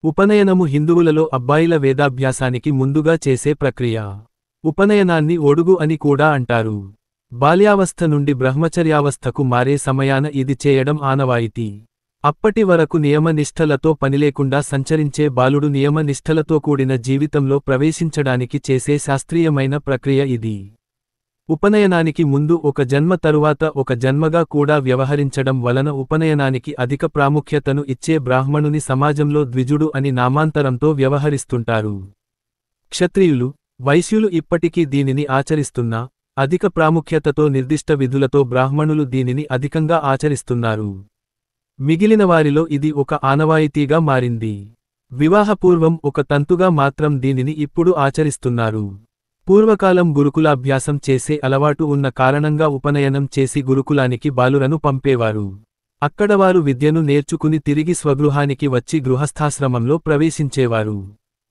ఉపనయనము హిందువులలో అబ్బాయిల వేదాభ్యాసానికి ముందుగా చేసే ప్రక్రియ. ఉపనయనాన్ని ఒడుగు అని కూడా అంటారు. బాల్యావస్థ నుండి బ్రహ్మచర్యావస్థకు మారే సమయాన ఇది చేయడం ఆనవాయితీ. అప్పటి వరకు నియమనిష్టలతో పనిలేకుండా సంచరించే బాలుడు నియమనిష్టలతో కూడిన జీవితంలో ప్రవేశించడానికి చేసే శాస్త్రీయమైన ప్రక్రియ ఇది. ఉపనయనానికి ముందు ఒక జన్మ తరువాత ఒక జన్మగా కూడా వ్యవహరించడం వలన ఉపనయనానికి అధిక ప్రాముఖ్యతను ఇచ్చే బ్రాహ్మణుని సమాజంలో ద్విజుడు అని నామాంతరంతో వ్యవహరిస్తుంటారు. క్షత్రియులు, వైశ్యులు ఇప్పటికీ దీనిని ఆచరిస్తున్నా, అధిక ప్రాముఖ్యతతో నిర్దిష్ట విధులతో బ్రాహ్మణులు దీనిని అధికంగా ఆచరిస్తున్నారు. మిగిలిన వారిలో ఇది ఒక ఆనవాయితీగా మారింది. వివాహపూర్వం ఒక తంతుగా మాత్రం దీనిని ఇప్పుడు ఆచరిస్తున్నారు. పూర్వకాలం గురుకులాభ్యాసం చేసే అలవాటు ఉన్న కారణంగా ఉపనయనం చేసి గురుకులానికి బాలురను పంపేవారు. అక్కడ వారు విద్యను నేర్చుకుని తిరిగి స్వగృహానికి వచ్చి గృహస్థాశ్రమంలో ప్రవేశించేవారు.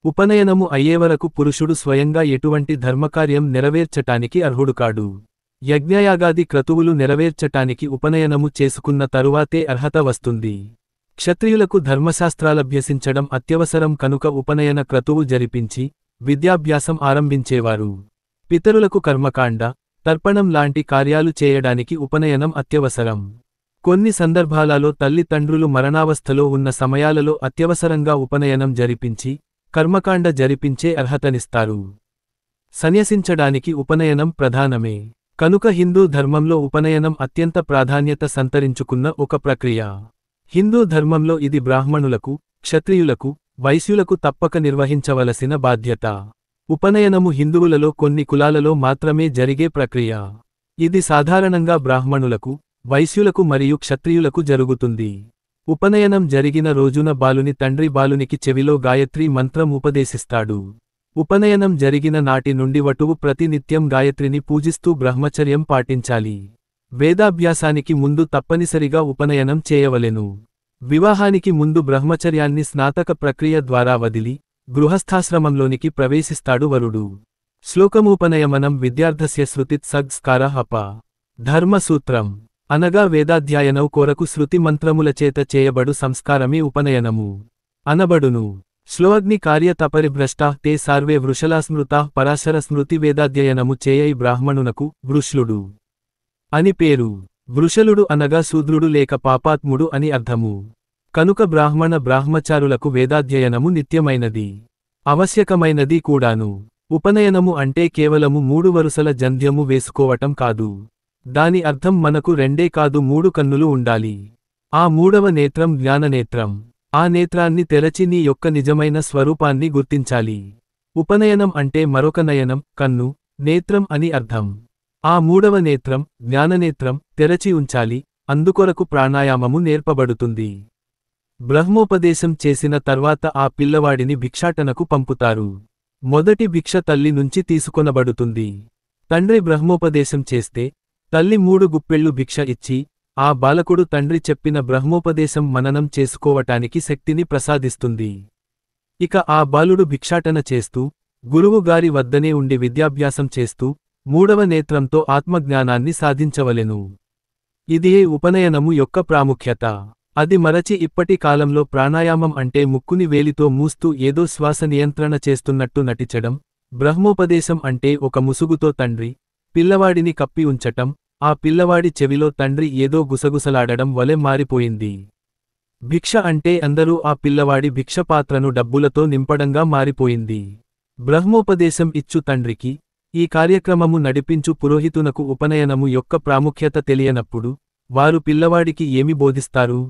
ఉపనయనము అయ్యేవరకు పురుషుడు స్వయంగా ఎటువంటి ధర్మకార్యం నెరవేర్చటానికి అర్హుడు కాడు. యజ్ఞయాగాది క్రతువులు నెరవేర్చటానికి ఉపనయనము చేసుకున్న తరువాతే అర్హత వస్తుంది. క్షత్రియులకు ధర్మశాస్త్రాలభ్యసించడం అత్యవసరం కనుక ఉపనయన క్రతువు జరిపించి విద్యాభ్యాసం ఆరంభించేవారు. పితరులకు కర్మకాండ, తర్పణం లాంటి కార్యాలు చేయడానికి ఉపనయనం అత్యవసరం. కొన్ని సందర్భాలలో తల్లిదండ్రులు మరణావస్థలో ఉన్న సమయాలలో అత్యవసరంగా ఉపనయనం జరిపించి కర్మకాండ జరిపించే అర్హతనిస్తారు. సన్యసించడానికి ఉపనయనం ప్రధానమే కనుక హిందూ ధర్మంలో ఉపనయనం అత్యంత ప్రాధాన్యత సంతరించుకున్న ఒక ప్రక్రియ. హిందూ ధర్మంలో ఇది బ్రాహ్మణులకు, క్షత్రియులకు, వైశ్యులకు తప్పక నిర్వహించవలసిన బాధ్యత. ఉపనయనము హిందువులలో కొన్ని కులాలలో మాత్రమే జరిగే ప్రక్రియ. ఇది సాధారణంగా బ్రాహ్మణులకు, వైశ్యులకు మరియు క్షత్రియులకు జరుగుతుంది. ఉపనయనం జరిగిన రోజున బాలుని తండ్రి బాలునికి చెవిలో గాయత్రీ మంత్రం ఉపదేశిస్తాడు. ఉపనయనం జరిగిన నాటి నుండి వటువు ప్రతినిత్యం గాయత్రిని పూజిస్తూ బ్రహ్మచర్యం పాటించాలి. వేదాభ్యాసానికి ముందు తప్పనిసరిగా ఉపనయనం చేయవలెను. వివాహానికి ముందు బ్రహ్మచర్యాన్ని స్నాతక ప్రక్రియ ద్వారా వదిలి గృహస్థాశ్రమంలోనికి ప్రవేశిస్తాడు వరుడు. శ్లోకమూపనయమనం విద్యార్థస్య శృతిత్ సగ్స్కారః అప. ధర్మసూత్రం అనగా వేదాధ్యాయనౌ కొరకు శృతి మంత్రములచేత చేయబడు సంస్కారమే ఉపనయనము అనబడును. శ్లోగ్ని కార్యతపరిభ్రష్టాః తే సార్వే వృషలాస్మృతాః పరాశర స్మృతి వేదాధ్యయనము చేయై బ్రాహ్మణునకు వృష్లుడు అని పేరు. వృషలుడు అనగా శూద్రుడు లేక పాపాత్ముడు అని అర్థము. కనుక బ్రాహ్మచారులకు వేదాధ్యయనము నిత్యమైనది, ఆవశ్యకమైనది కూడాను. ఉపనయనము అంటే కేవలము 3 వరుసల జంధ్యము వేసుకోవటం కాదు. దాని అర్థం మనకు 2 కాదు 3 కన్నులు ఉండాలి. ఆ 3వ నేత్రం జ్ఞాననేత్రం. ఆ నేత్రాన్ని తెరచి నీ యొక్క నిజమైన స్వరూపాన్ని గుర్తించాలి. ఉపనయనం అంటే మరొక నయనం, కన్ను, నేత్రం అని అర్థం. ఆ 3వ నేత్రం, జ్ఞాననేత్రం, తెరచి ఉంచాలి. అందుకొరకు ప్రాణాయామము నేర్పబడుతుంది. బ్రహ్మోపదేశం చేసిన తర్వాత ఆ పిల్లవాడిని భిక్షాటనకు పంపుతారు. మొదటి భిక్ష తల్లి నుంచి తీసుకొనబడుతుంది. తండ్రి బ్రహ్మోపదేశం చేస్తే తల్లి 3 గుప్పెళ్ళు భిక్ష ఇచ్చి ఆ బాలకుడు తండ్రి చెప్పిన బ్రహ్మోపదేశం మననం చేసుకోవటానికి శక్తిని ప్రసాదిస్తుంది. ఇక ఆ బాలుడు భిక్షాటన చేస్తూ గురువు గారి వద్దనే ఉండి విద్యాభ్యాసం చేస్తూ 3వ నేత్రంతో ఆత్మజ్ఞానాన్ని సాధించవలెను. ఇదియే ఉపనయనము యొక్క ప్రాముఖ్యత. అది మరచి ఇప్పటి కాలంలో ప్రాణాయామం అంటే ముక్కుని వేలితో మూస్తూ ఏదో శ్వాస నియంత్రణ చేస్తున్నట్టు నటించడం, బ్రహ్మోపదేశం అంటే ఒక ముసుగుతో తండ్రి పిల్లవాడిని కప్పి ఉంచటం, ఆ పిల్లవాడి చెవిలో తండ్రి ఏదో గుసగుసలాడడం వలె మారిపోయింది. భిక్ష అంటే అందరూ ఆ పిల్లవాడి భిక్షపాత్రను డబ్బులతో నింపడంగా మారిపోయింది. బ్రహ్మోపదేశం ఇచ్చు తండ్రికి, ఈ కార్యక్రమము నడిపించు పురోహితునకు ఉపనయనము యొక్క ప్రాముఖ్యత తెలియనప్పుడు వారు పిల్లవాడికి ఏమి బోధిస్తారు?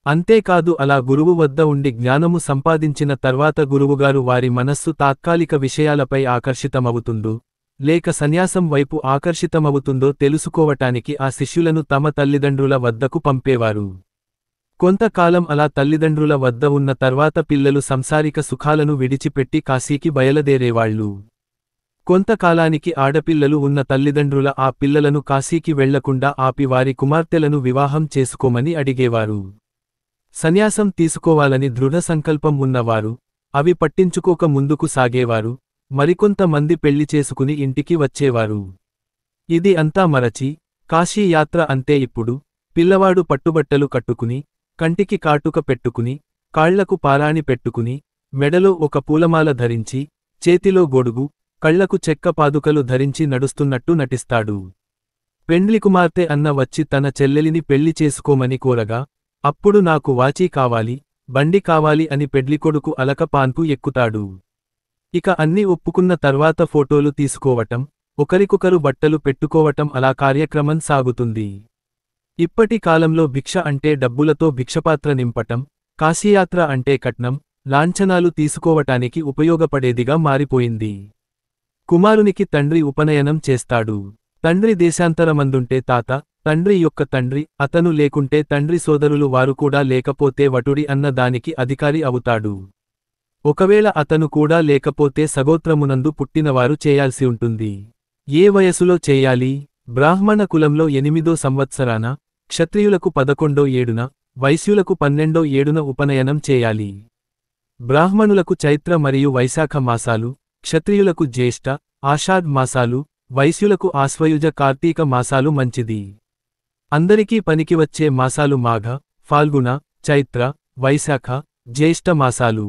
అంతేకాదు అలా గురువు వద్ద ఉండి జ్ఞానము సంపాదించిన తర్వాత గురువుగారు వారి మనస్సు తాత్కాలిక విషయాలపై ఆకర్షితమవుతుందో లేక సన్యాసం వైపు ఆకర్షితమవుతుందో తెలుసుకోవటానికి ఆ శిష్యులను తమ తల్లిదండ్రుల వద్దకు పంపేవారు. కొంతకాలం అలా తల్లిదండ్రుల వద్ద ఉన్న తర్వాత పిల్లలు సంసారిక సుఖాలను విడిచిపెట్టి కాశీకి బయలుదేరేవాళ్లు. కొంతకాలానికి ఆడపిల్లలు ఉన్న తల్లిదండ్రుల ఆ పిల్లలను కాశీకి వెళ్లకుండా ఆపి వారి కుమార్తెలను వివాహం చేసుకోమని అడిగేవారు. సన్యాసం తీసుకోవాలని దృఢ సంకల్పం ఉన్నవారు అవి పట్టించుకోక ముందుకు సాగేవారు. మరికొంతమంది పెళ్లి చేసుకుని ఇంటికి వచ్చేవారు. ఇది అంతా మరచి కాశీ యాత్ర అంతే. ఇప్పుడు పిల్లవాడు పట్టుబట్టలు కట్టుకుని, కంటికి కాటుక పెట్టుకుని, కాళ్లకు పారాణి పెట్టుకుని మెడలో ఒక పూలమాల ధరించి చేతిలో గొడుగు కళ్లకు చెక్క పాదుకలు ధరించి నడుస్తున్నట్టు నటిస్తాడు. పెండ్లి కుమార్తె అన్న వచ్చి తన చెల్లెలిని పెళ్లి చేసుకోమని కోరగా అప్పుడు నాకు వాచీ కావాలి బండి కావాలి అని పెడ్లికొడుకు అలక పాన్పు ఎక్కుతాడు. ఇక అన్ని ఒప్పుకున్న తర్వాత ఫోటోలు తీసుకోవటం ఒకరికొకరు బట్టలు పెట్టుకోవటం అలా కార్యక్రమం సాగుతుంది. ఇప్పటి కాలంలో భిక్ష అంటే డబ్బులతో భిక్షపాత్ర నింపటం, కాశీయాత్ర అంటే కట్నం లాంఛనాలు తీసుకోవటానికి ఉపయోగపడేదిగా మారిపోయింది. కుమారునికి తండ్రి ఉపనయనం చేస్తాడు. తండ్రి దేశాంతరమందుంటే తాత, తండ్రి యొక్క తండ్రి, అతను లేకుంటే తండ్రి సోదరులు వారు కూడా లేకపోతే వటుడి అన్న దానికి అధికారి అవుతాడు. ఒకవేళ అతను కూడా లేకపోతే సగోత్రమునందు పుట్టినవారు చేయాల్సి ఉంటుంది. ఏ వయసులో చేయాలి? బ్రాహ్మణ కులంలో 8వ సంవత్సరాన, క్షత్రియులకు 11వ ఏడున, వైశ్యులకు 12వ ఏడున ఉపనయనం చేయాలి. బ్రాహ్మణులకు చైత్ర మరియు వైశాఖ మాసాలు, క్షత్రియులకు జ్యేష్ఠ, ఆషాఢ్ మాసాలు, వైశ్యులకు ఆశ్వయుజ కార్తీక మాసాలు మంచిది. అందరికీ పనికివచ్చే మాసాలు మాఘ, ఫాల్గుణ, చైత్ర, వైశాఖ, జ్యేష్ఠ మాసాలు.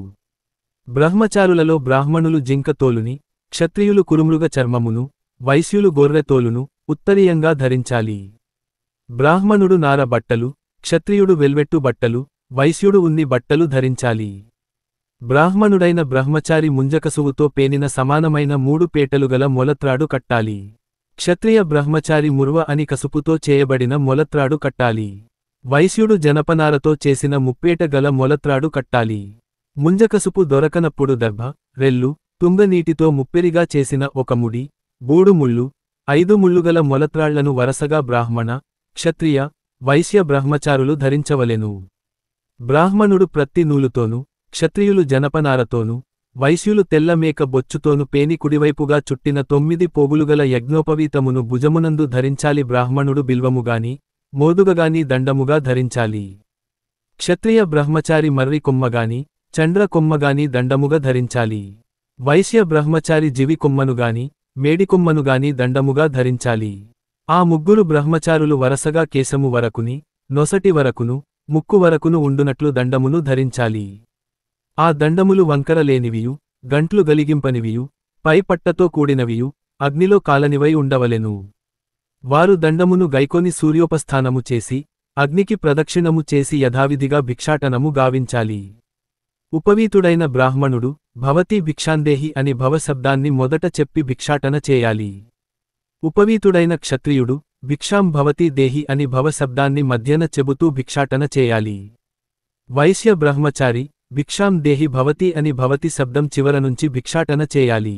బ్రహ్మచారులలో బ్రాహ్మణులు జింక తోలుని, క్షత్రియులు కురుమృగ చర్మమును, వైశ్యులు గొర్రె తోలును ఉత్తరీయంగా ధరించాలి. బ్రాహ్మణుడు నార బట్టలు, క్షత్రియుడు వెల్వెట్టు బట్టలు, వైశ్యుడు ఉన్ని బట్టలు ధరించాలి. బ్రాహ్మణుడైన బ్రహ్మచారి ముంజకసువుతో పేనిన సమానమైన 3 పేటలుగల మొలత్రాడు కట్టాలి. క్షత్రియ బ్రహ్మచారి ముర్వ అని కసుపుతో చేయబడిన మొలత్రాడు కట్టాలి. వైశ్యుడు జనపనారతో చేసిన ముప్పేట గల మొలత్రాడు కట్టాలి. ముంజకసుపు దొరకనప్పుడు దర్భ, రెల్లు, తుంగనీటితో ముప్పెరిగా చేసిన ఒక ముడి, 3 ముళ్ళు, 5 ముళ్ళుగల మొలత్రాళ్లను వరసగా బ్రాహ్మణ, క్షత్రియ, వైశ్య బ్రహ్మచారులు ధరించవలెను. బ్రాహ్మణుడు ప్రత్తి నూలుతోనూ, క్షత్రియులు జనపనారతోనూ, వైశ్యులు తెల్లమేక బొచ్చుతోను పేని కుడివైపుగా చుట్టిన 9 పోగులుగల యజ్ఞోపవీతమును భుజమునందు ధరించాలి. బ్రాహ్మణుడు బిల్వముగాని, మోదుగగాని దండముగా ధరించాలి. క్షత్రియ బ్రహ్మచారి మర్రి కొమ్మగాని, చండ్ర కొమ్మగాని దండముగా ధరించాలి. వైశ్య బ్రహ్మచారి జివి కొమ్మనుగాని, మేడికొమ్మనుగాని దండముగా ధరించాలి. ఆ 3 బ్రహ్మచారులు వరసగా కేశము వరకుని, నొసటి వరకును, ముక్కు వరకును ఉండునట్లు దండమును ధరించాలి. ఆ దండములు వంకరలేనివియు, గంట్లు గలిగింపనివియు, పై పట్టతో కూడినవియు, అగ్నిలో కాలనివై ఉండవలెను. వారు దండమును గైకొని సూర్యోపస్థానము చేసి, అగ్నికి ప్రదక్షిణము చేసి యథావిధిగా భిక్షాటనము గావించాలి. ఉపవీతుడైన బ్రాహ్మణుడు భవతి భిక్షాందేహి అని భవశబ్దాన్ని మొదట చెప్పి భిక్షాటన చేయాలి. ఉపవీతుడైన క్షత్రియుడు భిక్షాం భవతి దేహి అని భవశబ్దాన్ని మధ్యన చెబుతూ భిక్షాటన చేయాలి. వైశ్య బ్రహ్మచారి భిక్షాం దేహి భవతి అని భవతి శబ్దం చివర నుంచి భిక్షాటన చేయాలి.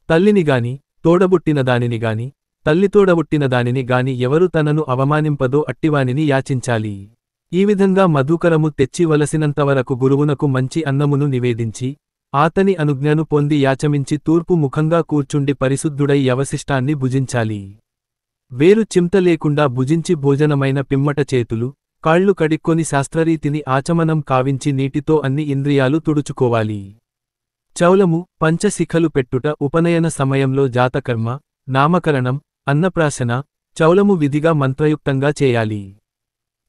తల్లినిగాని, తోడబుట్టినదానినిగాని, తల్లితోడబుట్టినదానిని గాని ఎవరు తనను అవమానింపదో అట్టివానిని యాచించాలి. ఈ విధంగా మధుకరము తెచ్చి వలసినంతవరకు గురువునకు మంచి అన్నమును నివేదించి, ఆతని అనుజ్ఞను పొంది యాచమించి తూర్పు ముఖంగా కూర్చుండి పరిశుద్ధుడై యవశిష్టాన్ని భుజించాలి. వేరు చింత లేకుండా భుజించి భోజనమైన పిమ్మట చేతులు, కాళ్ళు కడిక్కొని శాస్త్రరీతిని ఆచమనం కావించి నీటితో అన్ని ఇంద్రియాలు తుడుచుకోవాలి. చౌలము, పంచశిఖలు పెట్టుట ఉపనయన సమయంలో జాతకర్మ, నామకరణం, అన్నప్రాశన, చౌలము విధిగా మంత్రయుక్తంగా చేయాలి.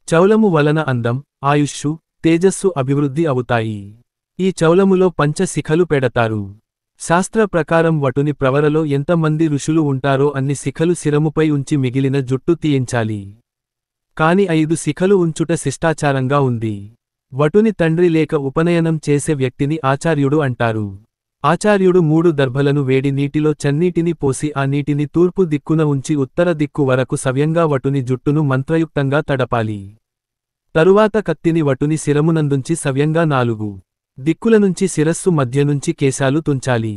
చౌలము వలన అందం, ఆయుష్షు, తేజస్సు అభివృద్ధి అవుతాయి. ఈ చౌలములో పంచశిఖలు పెడతారు. శాస్త్ర ప్రకారం వటుని ప్రవరలో ఎంతమంది ఋషులు ఉంటారో అన్ని శిఖలు శిరముపై ఉంచి మిగిలిన జుట్టు తీయించాలి. కాని 5 శిఖలు ఉంచుట శిష్టాచారంగా ఉంది. వటుని తండ్రి లేక ఉపనయనం చేసే వ్యక్తిని ఆచార్యుడు అంటారు. ఆచార్యుడు 3 దర్భలను వేడి నీటిలో చన్నీటిని పోసి ఆ నీటిని తూర్పు దిక్కున ఉంచి ఉత్తర దిక్కు వరకు సవ్యంగా వటుని జుట్టును మంత్రయుక్తంగా తడపాలి. తరువాత కత్తిని వటుని శిరమునందుంచి సవ్యంగా 4 దిక్కుల నుంచి శిరస్సు మధ్య నుంచి కేశాలు తుంచాలి.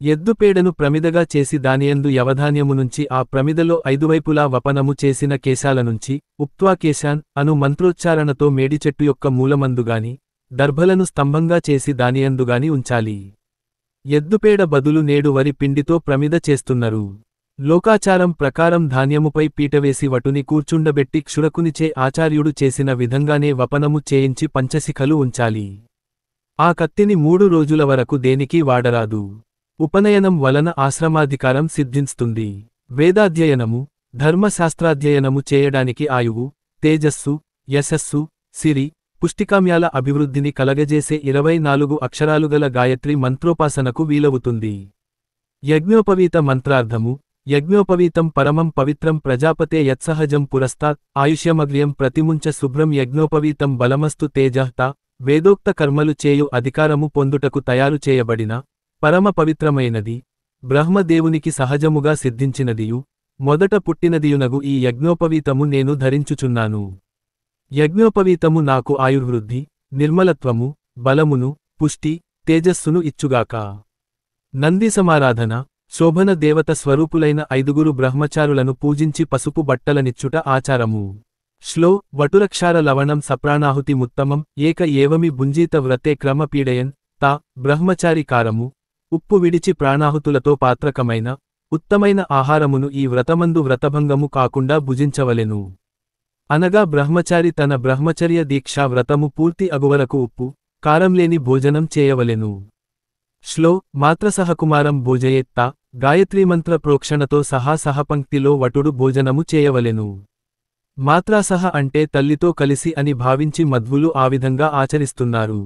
ఎద్దుపేడను ప్రమిదగా చేసి దానియందు యవధాన్యము నుంచి ఆ ప్రమిదలో 5 వైపులా వపనము చేసిన కేశాలనుంచి ఉక్త్వా కేశాన్ అను మంత్రోచ్చారణతో మేడిచెట్టు యొక్క మూలమందుగాని, దర్భలను స్తంభంగా చేసి దానియందుగాని ఉంచాలి. ఎద్దుపేడ బదులు నేడు వరి పిండితో ప్రమిద చేస్తున్నారు. లోకాచారం ప్రకారం ధాన్యముపై పీటవేసి వటుని కూర్చుండబెట్టి క్షురకునిచే ఆచార్యుడు చేసిన విధంగానే వపనము చేయించి పంచశిఖలు ఉంచాలి. ఆ కత్తిని 3 రోజుల వరకు దేనికి వాడరాదు. ఉపనయనం వలన ఆశ్రమాధికారం సిద్ధిస్తుంది. వేదాధ్యయనము, ధర్మశాస్త్రాధ్యయనము చేయడానికి ఆయువు, తేజస్సు, యశస్సు, సిరి, పుష్టికామ్యాల అభివృద్ధిని కలగజేసే 24 అక్షరాలుగల గాయత్రి మంత్రోపాసనకు వీలవుతుంది. యజ్ఞోపవీత మంత్రార్థము. యజ్ఞోపవీతం పరమం పవిత్రం ప్రజాపతే యత్సహజం పురస్తాత్ ఆయుష్యమగ్ర్యం ప్రతిముంచ శుభ్రం యజ్ఞోపవీతం బలమస్తు తేజః వేదోక్త కర్మలు చేయు అధికారము పొందుటకు తయారు చేయబడిన పరమ పవిత్రమైనది బ్రహ్మదేవునికి సహజముగా సిద్ధించినదియు మొదట పుట్టినదియునగు ఈ యజ్ఞోపవీతము నేను ధరించుచున్నాను. యజ్ఞోపవీతము నాకు ఆయుర్వృద్ధి, నిర్మలత్వము, బలమును, పుష్టి, తేజస్సును ఇచ్చుగాక. నంది సమారాధన. శోభన దేవత స్వరూపులైన 5 బ్రహ్మచారులను పూజించి పసుపు బట్టలనిచ్చుట ఆచారము. శ్లో వటురక్షార లవణం సప్రాణాహుతి ముత్తమం ఏక ఏవమి భుంజీత వ్రతే క్రమపీడయన్ తా బ్రహ్మచారి కారము ఉప్పు విడిచి ప్రాణాహుతులతో పాత్రకమైన ఉత్తమైన ఆహారమును ఈ వ్రతమందు వ్రతభంగము కాకుండా భుజించవలెను. అనగా బ్రహ్మచారి తన బ్రహ్మచర్య దీక్షా వ్రతము పూర్తి అగువరకు ఉప్పు, కారంలేని భోజనం చేయవలెను. శ్లో మాత్రసహకుమారం భోజయేత్తా గాయత్రీమంత్ర ప్రోక్షణతో సహా సహపంక్తిలో వటుడు భోజనము చేయవలెను. మాత్రాసహ అంటే తల్లితో కలిసి అని భావించి మధ్వులు ఆ విధంగా ఆచరిస్తున్నారు.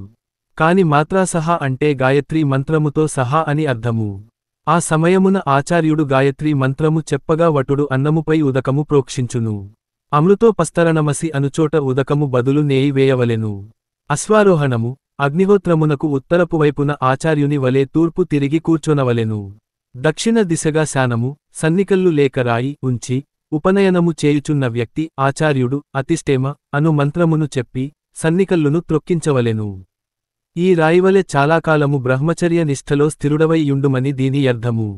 కాని మాత్రాసహ అంటే గాయత్రీ మంత్రముతో సహా అని అర్థము. ఆ సమయమున ఆచార్యుడు గాయత్రీ మంత్రము చెప్పగా వటుడు అన్నముపై ఉదకము ప్రోక్షించును. అమృతోపస్తరణమసి అనుచోట ఉదకము బదులు నేయి వేయవలెను. అశ్వారోహణము. అగ్నిహోత్రమునకు ఉత్తరపు వైపున ఆచార్యుని వలె తూర్పు తిరిగి కూర్చొనవలెను. దక్షిణ దిశగా శానము, సన్నికల్లు లేక రాయి ఉంచి ఉపనయనము చేయుచున్న వ్యక్తి ఆచార్యుడు అతిష్టేమ అను మంత్రమును చెప్పి సన్నికల్లును త్రొక్కించవలెను. ఈ రాయివలె చాలాకాలము బ్రహ్మచర్య నిష్ఠలో స్థిరుడవై యుండుమని దీని అర్థము.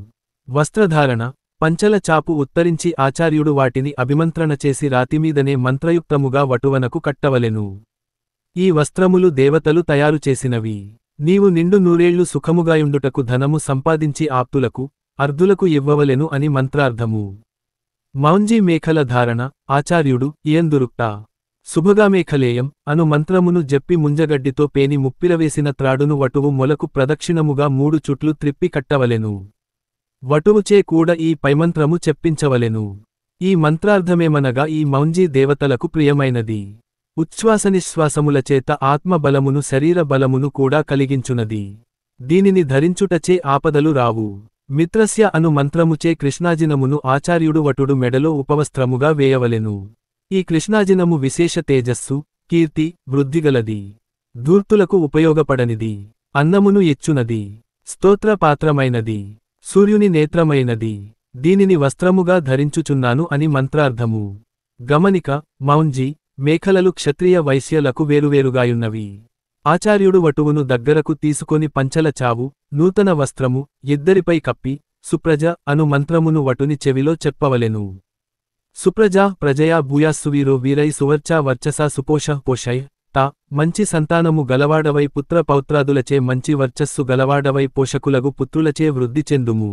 వస్త్రధారణ. పంచల చాపు ఉత్తరించి ఆచార్యుడు వాటిని అభిమంత్రణ చేసి రాతిమీదనే మంత్రయుక్తముగా వటువనకు కట్టవలెను. ఈ వస్త్రములు దేవతలు తయారు చేసినవి. నీవు నిండు నూరేళ్లు సుఖముగాయుండుటకు ధనము సంపాదించి ఆప్తులకు అర్ధులకు ఇవ్వవలెను అని మంత్రార్థము. మౌంజీ మేఖల ధారణ. ఆచార్యుడు ఇయందురుక్తా శుభగామేఖలేయం అను మంత్రమును జెప్పి ముంజగడ్డితో పేని ముప్పిరవేసిన త్రాడును వటువు మొలకు ప్రదక్షిణముగా 3 చుట్లు త్రిప్పి కట్టవలెను. వటువుచే కూడా ఈ పైమంత్రము చెప్పించవలెను. ఈ మంత్రార్థమేమనగా ఈ మౌంజీ దేవతలకు ప్రియమైనది. ఉచ్ఛ్వాసనిశ్వాసములచేత ఆత్మబలమును శరీర బలమును కూడా కలిగించునది. దీనిని ధరించుటచే ఆపదలు రావు. మిత్రస్య అను మంత్రముచే కృష్ణాజినమును ఆచార్యుడు వటుడు మెడలో ఉపవస్త్రముగా వేయవలెను. ఈ కృష్ణాజినము విశేష తేజస్సు, కీర్తి, వృద్ధిగలది. ధూర్తులకు ఉపయోగపడనిది. అన్నమును ఇచ్చునది. స్తోత్రపాత్రమైనది. సూర్యుని నేత్రమైనది. దీనిని వస్త్రముగా ధరించుచున్నాను అని మంత్రార్థము. గమనిక. మౌంజీ, మేఖలలు క్షత్రియ వైశ్యలకు వేరువేరుగాయున్నవి. ఆచార్యుడు వటువును దగ్గరకు తీసుకొని పంచల చావు, నూతన వస్త్రము ఇద్దరిపై కప్పి సుప్రజ అను మంత్రమును వటుని చెవిలో చెప్పవలెను. సుప్రజా ప్రజయా భూయాస్సువీరో వీరై సువర్చా వర్చసా సుపోషః పోషయ్ తా మంచి సంతానము గలవాడవై పుత్ర పౌత్రాదులచే మంచి వర్చస్సు గలవాడవై పోషకులగు పుత్రులచే వృద్ధి చెందుము.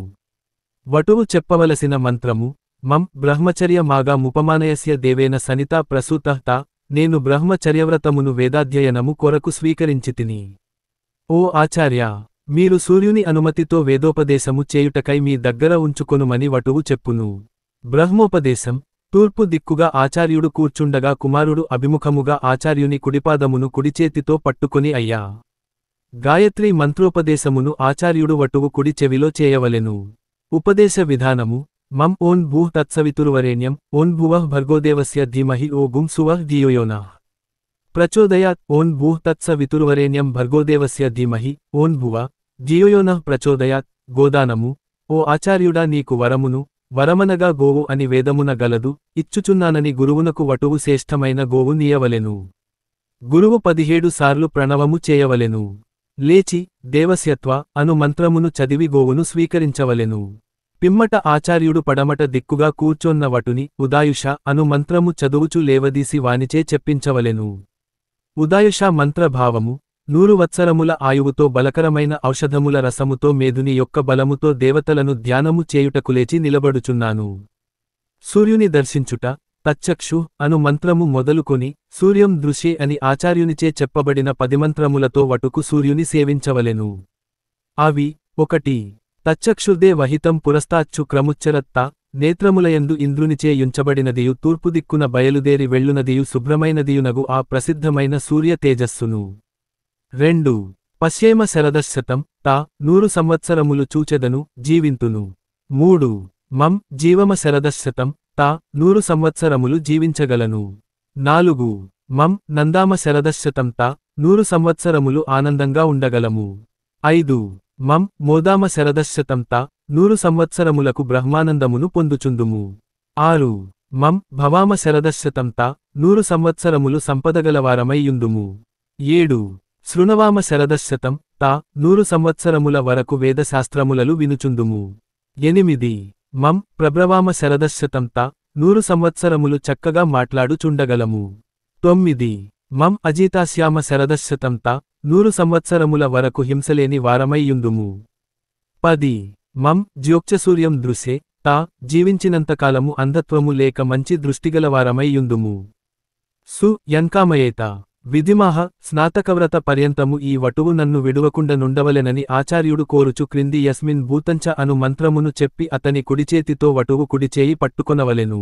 వటువు చెప్పవలసిన మంత్రము. మం బ్రహ్మచర్య మాగా ముపమానయస్య దేవేన సనితా ప్రసూతః తా నేను బ్రహ్మచర్యవ్రతమును వేదాధ్యయనము కొరకు స్వీకరించితిని. ఓ ఆచార్య, మీరు సూర్యుని అనుమతితో వేదోపదేశము చేయుటకై మీ దగ్గర ఉంచుకొనుమని వటువు చెప్పును. బ్రహ్మోపదేశం. తూర్పు దిక్కుగా ఆచార్యుడు కూర్చుండగా కుమారుడు అభిముఖముగా ఆచార్యుని కుడిపాదమును కుడిచేతితో పట్టుకొని అయ్యా. గాయత్రీ మంత్రోపదేశమును ఆచార్యుడు వటువు కుడి చెవిలో చేయవలెను. ఉపదేశ విధానము. మం ఓం భూః తత్సవితుర్వరేణ్యం ఓం భువః భర్గోదేవస్య ధీమహి ఓ గుం సువః ధియోయోనః ప్రచోదయాత్ ఓం భూః తత్సవితుర్వరేణ్యం భర్గోదేవస్య ధీమహి ఓం భువః ధియోయోనః ప్రచోదయాత్. గోదానము. ఓ ఆచార్యుడా, నీకు వరమును, వరమనగా గోవు అని వేదమున గలదు, ఇచ్చుచున్నానని గురువునకు వటువు శ్రేష్టమైన గోవు నీయవలెను. గురువు 17 సార్లు ప్రణవము చేయవలెను. లేచి దేవస్యత్వ అను మంత్రమును చదివి గోవును స్వీకరించవలెను. పిమ్మట ఆచార్యుడు పడమట దిక్కుగా కూర్చొన్న వటుని ఉదాయుష అను మంత్రము చదువుచు లేవదీసి వానిచే చెప్పించవలెను. ఉదాయుష మంత్రభావము. 100 వత్సరముల ఆయువుతో బలకరమైన ఔషధముల రసముతో మేధుని యొక్క బలముతో దేవతలను ధ్యానము చేయుటకు లేచి నిలబడుచున్నాను. సూర్యుని దర్శించుట. తచ్చక్షు అను మంత్రము మొదలుకొని సూర్యం దృశ్యే అని ఆచార్యునిచే చెప్పబడిన 10 మంత్రములతో వటుకు సూర్యుని సేవించవలెను. అవి 1. తచ్చక్షుర్దే వహితం పురస్తాచ్చు క్రముచ్చరత్తా నేత్రములయందు ఇంద్రునిచే యుంచబడినదియు తూర్పుదిక్కున బయలుదేరి వెళ్ళునదియు శుభ్రమైనదియునగు ఆ ప్రసిద్ధమైన సూర్య తేజస్సును. 2 పశ్యేమ శరదశతం తా 100 సంవత్సరములు చూచెదను జీవింతును. 3 మం జీవమ శరదశతం తా 100 సంవత్సరములు జీవించగలను. 4 మం నందామ శరదశతం తా 100 సంవత్సరములు ఆనందంగా ఉండగలము. 5 మం మోదామ శరదశతం తా 100 సంవత్సరములకు బ్రహ్మానందమును పొందుచుందుము. 6 మం భవామ శరదశతం తా 100 సంవత్సరములు సంపదగలవారమై యుందుము. 7 శృణవామ శరదశతం తా 100 సంవత్సరముల వరకు వేదశాస్త్రములలు వినుచుందుము. 8 మం ప్రభ్రవామ శరదశతం తా 100 సంవత్సరములు చక్కగా మాట్లాడుచుండగలము. 9 మం అజీతాశ్యామ శరదశతం తా 100 సంవత్సరముల వరకు హింసలేని వారమై యుందుము. 10 మం జ్యోక్చసూర్యం దృశే తా జీవించినంతకాలము అంధత్వము లేక మంచి దృష్టిగలవారమై యుందుము. సు యన్కామయేత విధిమాహ స్నాతకవ్రత పర్యంతము ఈ వటువు నన్ను విడువకుండ నుండవలెనని ఆచార్యుడు కోరుచు క్రింది యస్మిన్ భూతంచ అను మంత్రమును చెప్పి అతని కుడిచేతితో వటువు కుడిచేయి పట్టుకొనవలెను.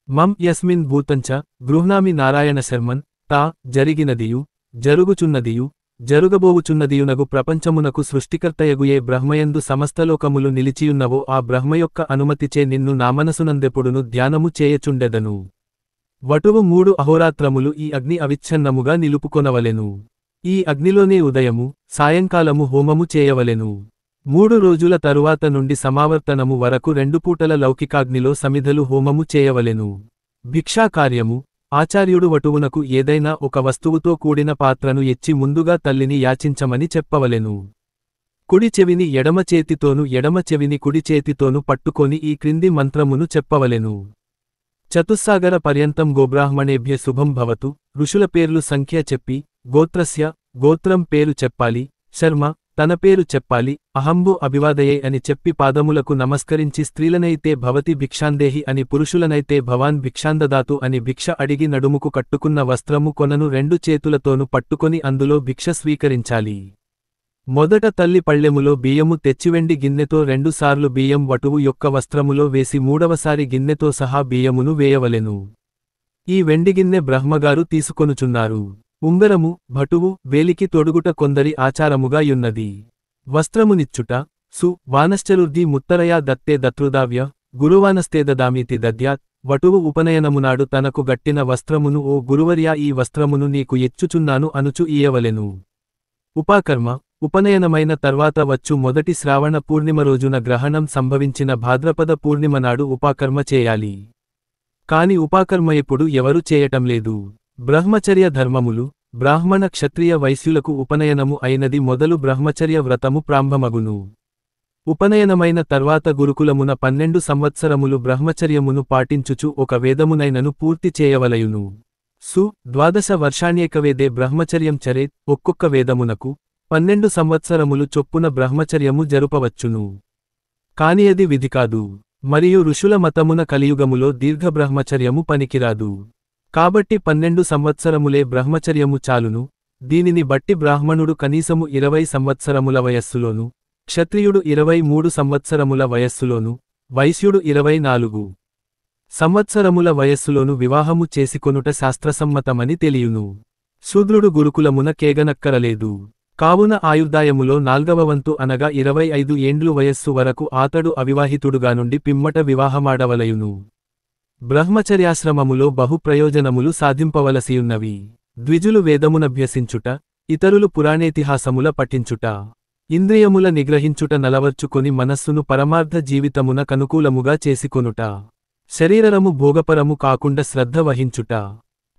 మం యస్మిన్ భూతంచ గృహ్ణామి నారాయణ శర్మన్ తా జరిగినదియు జరుగుచున్నదియు జరుగబోవుచున్నదియునగు ప్రపంచమునకు సృష్టికర్తయగుయే బ్రహ్మయందు సమస్తలోకములు నిలిచియున్నవో ఆ బ్రహ్మయొక్క అనుమతిచే నిన్ను నామనసునందెప్పుడును ధ్యానము చేయచుండెదను. వటువు 3 అహోరాత్రములు ఈ అగ్ని అవిచ్ఛన్నముగా నిలుపుకొనవలెను. ఈ అగ్నిలోనే ఉదయము సాయంకాలము హోమము చేయవలెను. 3 రోజుల తరువాత నుండి సమావర్తనము వరకు 2 పూటల లౌకికాగ్నిలో సమిధలు హోమము చేయవలెను. భిక్షాకార్యము ఆచార్యుడు వటువునకు ఏదైనా ఒక వస్తువుతో కూడిన పాత్రను ఎచ్చి ముందుగా తల్లిని యాచించమని చెప్పవలెను. కుడి చెవిని ఎడమ చేతితోను ఎడమ చెవిని కుడి చేతితోను పట్టుకొని ఈ క్రింది మంత్రమును చెప్పవలెను. చతుస్సాగర పర్యంతం గోబ్రాహ్మణేభ్య శుభం భవతు. ఋషుల పేర్లు సంఖ్య చెప్పి గోత్రస్య గోత్రం పేరు చెప్పాలి. శర్మ తన పేరు చెప్పాలి. అహంబో అభివాదయే అని చెప్పి పాదములకు నమస్కరించి స్త్రీలనైతే భవతి భిక్షాందేహి అని పురుషులనైతే భవాన్ భిక్షాందదాతు అని భిక్ష అడిగి నడుముకు కట్టుకున్న వస్త్రము కొనను 2 చేతులతోను పట్టుకొని అందులో భిక్ష స్వీకరించాలి. మొదట తల్లి పళ్ళెములో బియ్యము తెచ్చివెండి గిన్నెతో 2 సార్లు బియ్యం వటువు యొక్క వస్త్రములో వేసి 3వసారి గిన్నెతో సహా బియ్యమును వేయవలెను. ఈ వెండిగిన్నె బ్రహ్మగారు తీసుకొనుచున్నారు. ఉంగరము భటువు వేలికి తొడుగుట కొందరి ఆచారముగా యున్నది. వస్త్రమునిచ్చుట సు వానశ్చరుర్ది ముత్తరయా దత్తే దత్రుదావ్య గురువానస్తేదదామీతి దద్యాత్. వటువు ఉపనయనమునాడు తనకు గట్టిన వస్త్రమును ఓ గురువర్యా ఈ వస్త్రమును నీకు ఎచ్చుచున్నాను అనుచు ఇయ్యవలెను. ఉపాకర్మ ఉపనయనమైన తర్వాత వచ్చు మొదటి శ్రావణ పూర్ణిమ రోజున గ్రహణం సంభవించిన భాద్రపద పూర్ణిమనాడు ఉపాకర్మ చేయాలి. కాని ఉపాకర్మ ఎప్పుడు ఎవరు చేయటంలేదు. బ్రహ్మచర్య ధర్మములు బ్రాహ్మణ క్షత్రియ వైశ్యులకు ఉపనయనము అయినది మొదలు బ్రహ్మచర్య వ్రతము ప్రారంభమగును. ఉపనయనమైన తర్వాత గురుకులమున 12 సంవత్సరములు బ్రహ్మచర్యమును పాటించుచు ఒక వేదమునైనను పూర్తి చేయవలయును. సు 12 వర్షాణ్యేకవేదే బ్రహ్మచర్యం చరేత్. ఒక్కొక్క వేదమునకు 12 సంవత్సరములు చొప్పున బ్రహ్మచర్యము జరుపవచ్చును. కాని అది విధికాదు. మరియు ఋషుల మతమున కలియుగములో దీర్ఘ బ్రహ్మచర్యము పనికిరాదు. కాబట్టి 12 సంవత్సరములే బ్రహ్మచర్యము చాలును. దీనిని బట్టి బ్రాహ్మణుడు కనీసము 20 సంవత్సరముల వయస్సులోను, క్షత్రియుడు 23 సంవత్సరముల వయస్సులోను, వైశ్యుడు 24 సంవత్సరముల వయస్సులోను వివాహము చేసికొనుట శాస్త్రసమ్మతమని తెలియును. శూద్రుడు గురుకులమున కేగనక్కరలేదు. కావున ఆయుర్దాయములో 4వ వంతు అనగా 25 ఏండ్లు వయస్సు వరకు ఆతడు అవివాహితుడుగా నుండి పిమ్మట వివాహమాడవలయును. బ్రహ్మచర్యాశ్రమములో బహు ప్రయోజనములు సాధింపవలసియున్నవి. ద్విజులు వేదమునభ్యసించుట, ఇతరులు పురాణేతిహాసముల పఠించుట, ఇంద్రియముల నిగ్రహించుట నలవర్చుకొని మనస్సును పరమార్థ జీవితమున కనుకూలముగా చేసికొనుట, శరీరము భోగపరము కాకుండా శ్రద్ధ వహించుట,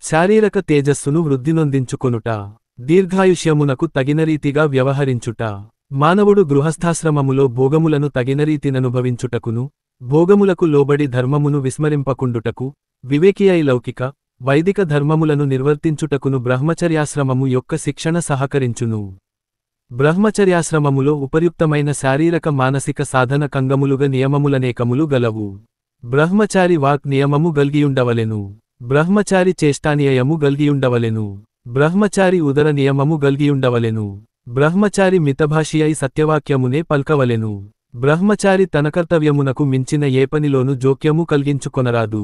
శారీరక తేజస్సును వృద్ధినొందించుకొనుట, దీర్ఘాయుష్యమునకు తగినరీతిగా వ్యవహరించుట, మానవుడు గృహస్థాశ్రమములో భోగములను తగినరీతిననుభవించుటకును, భోగములకు లోబడి ధర్మమును విస్మరింపకుండుటకు, వివేకియై లౌకిక, వైదిక ధర్మములను నిర్వర్తించుటకును బ్రహ్మచర్యాశ్రమము యొక్క శిక్షణ సహకరించును. బ్రహ్మచర్యాశ్రమములో ఉపయుక్తమైన శారీరక మానసిక సాధన కంగములుగా నియమములనేకములు గలవు. బ్రహ్మచారి వాక్ నియమము గల్గియుండవలెను. బ్రహ్మచారి చేష్టానియయము గల్గియుండవలెను. బ్రహ్మచారి ఉదర నియమము గల్గియుండవలెను. బ్రహ్మచారి మితభాషియై సత్యవాక్యమునే పల్కవలెను. బ్రహ్మచారి తన కర్తవ్యమునకు మించిన ఏ పనిలోనూ జోక్యము కల్గించుకొనరాదు.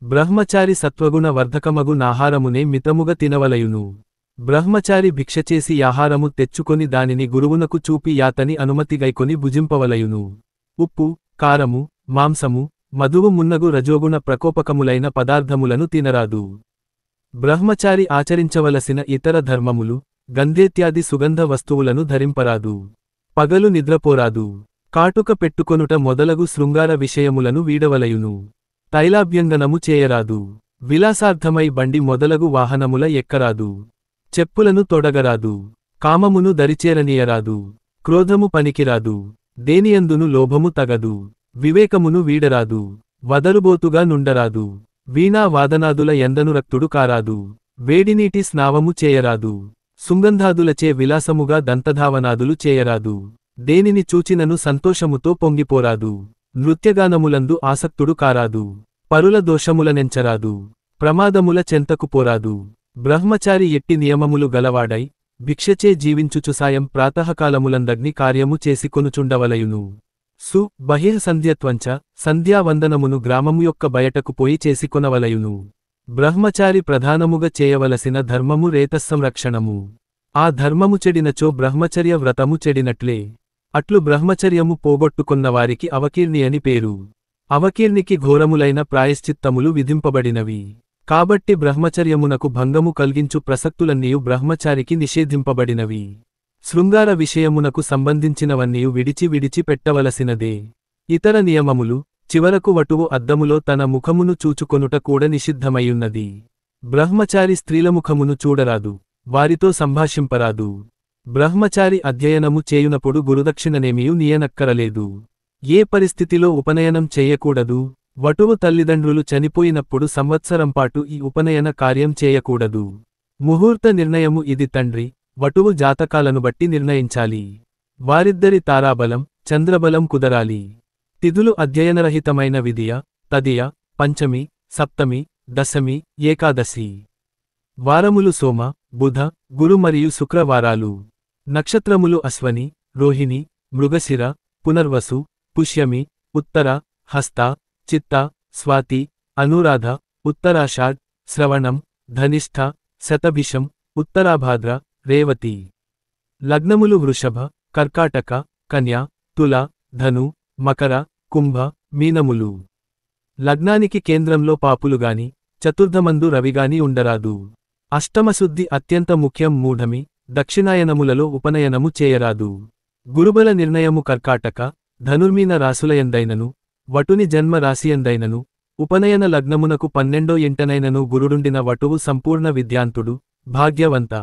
బ్రహ్మచారి సత్వగుణ వర్ధకమగు నాహారమునే మితముగా తినవలయును. బ్రహ్మచారి భిక్షచేసి ఆహారము తెచ్చుకొని దానిని గురువునకు చూపి యాతని అనుమతిగైకొని భుజింపవలయును. ఉప్పు, కారము, మాంసము, మధువు మున్నగు రజోగుణ ప్రకోపకములైన పదార్థములను తినరాదు. బ్రహ్మచారి ఆచరించవలసిన ఇతర ధర్మములు, గంధేత్యాది సుగంధ వస్తువులను ధరింపరాదు. పగలు నిద్రపోరాదు. కాటుక పెట్టుకొనుట మొదలగు శృంగార విషయములను వీడవలయును. తైలాభ్యంగనము చేయరాదు. విలాసార్థమై బండి మొదలగు వాహనముల ఎక్కరాదు. చెప్పులను తొడగరాదు. కామమును దరిచేరనీయరాదు. క్రోధము పనికిరాదు. దేనియందును లోభము తగదు. వివేకమును వీడరాదు. వదరుబోతుగా నుండరాదు. వీణా వాదనాదుల ఎందనురక్తుడు కారాదు. వేడినీటి స్నావము చేయరాదు. సుగంధాదులచే విలాసముగా దంతధావనాదులు చేయరాదు. దేనిని చూచినను సంతోషముతో పొంగిపోరాదు. నృత్యగానములందు ఆసక్తుడు కారాదు. పరుల దోషములనెంచరాదు. ప్రమాదముల చెంతకు పోరాదు. బ్రహ్మచారి ఎట్టి నియమములు గలవాడై భిక్షచే జీవించుచు సాయం ప్రాతఃకాలములందగ్ని కార్యము చేసికొనుచుండవలయును. బహిః సంధ్యత్వంచ సంధ్యావందనమును గ్రామము యొక్క బయటకు పోయి చేసికొనవలయును. బ్రహ్మచారి ప్రధానముగా చేయవలసిన ధర్మము రేతస్సంరక్షణము. ఆ ధర్మము చెడినచో బ్రహ్మచర్య వ్రతము చెడినట్లే. అట్లు బ్రహ్మచర్యము పోగొట్టుకొన్నవారికి అవకీర్ణి అని పేరు. అవకీర్ణికి ఘోరములైన ప్రాయశ్చిత్తములు విధింపబడినవి. కాబట్టి బ్రహ్మచర్యమునకు భంగము కల్గించు ప్రసక్తులన్నీయు బ్రహ్మచారికి నిషేధింపబడినవి. శృంగార విషయమునకు సంబంధించినవన్నీయు విడిచి పెట్టవలసినదే. ఇతర నియమములు, చివరకు వటువు అద్దములో తన ముఖమును చూచుకొనుట కూడా నిషిద్ధమయ్యున్నది. బ్రహ్మచారి స్త్రీల ముఖమును చూడరాదు. వారితో సంభాషింపరాదు. బ్రహ్మచారి అధ్యయనము చేయునప్పుడు గురుదక్షిణనేమియూ నీయనక్కరలేదు. ఏ పరిస్థితిలో ఉపనయనం చేయకూడదు. వటువు తల్లిదండ్రులు చనిపోయినప్పుడు సంవత్సరంపాటు ఈ ఉపనయన కార్యం చేయకూడదు. ముహూర్త నిర్ణయము ఇది తండ్రి, వటువు జాతకాలను బట్టి నిర్ణయించాలి. వారిద్దరి తారాబలం, చంద్రబలం కుదరాలి. తిథులు అధ్యయనరహితమైన విదియ, తదియ, పంచమి, సప్తమి, దశమి, ఏకాదశి. వారములు సోమ, బుధ, గురు మరియు శుక్రవారాలు. నక్షత్రములు అశ్వని, రోహిణి, మృగశిర, పునర్వసు, పుష్యమి, ఉత్తర, హస్త, చిత్త, స్వాతి, అనురాధ, ఉత్తరాషాఢ్, శ్రవణం, ధనిష్ఠ, శతభిషం, ఉత్తరాభాద్ర, రేవతి. లగ్నములు వృషభ, కర్కాటక, కన్యా, తుల, ధను, మకర, కుంభ, మీనములు. లగ్నానికి కేంద్రంలో పాపులుగాని, చతుర్థమందు రవిగాని ఉండరాదు. అష్టమశుద్ధి అత్యంత ముఖ్యం. మూఢమి, దక్షిణాయనములలో ఉపనయనము చేయరాదు. గురుబల నిర్ణయము కర్కాటక, ధనుర్మీన రాసులయందైనను, వటుని జన్మ రాశియందైనను, ఉపనయన లగ్నమునకు 12వ ఇంటనైనను గురుడుండిన వటువు సంపూర్ణ విద్యాంతుడు, భాగ్యవంత.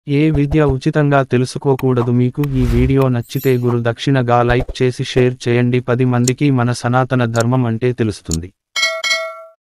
ఏ విద్య ఉచితంగా తెలుసుకోకూడదు. మీకు ఈ వీడియో నచ్చితే గురు దక్షిణగా లైక్ చేసి షేర్ చేయండి. 10 మందికి మన సనాతన ధర్మం అంటే తెలుస్తుంది.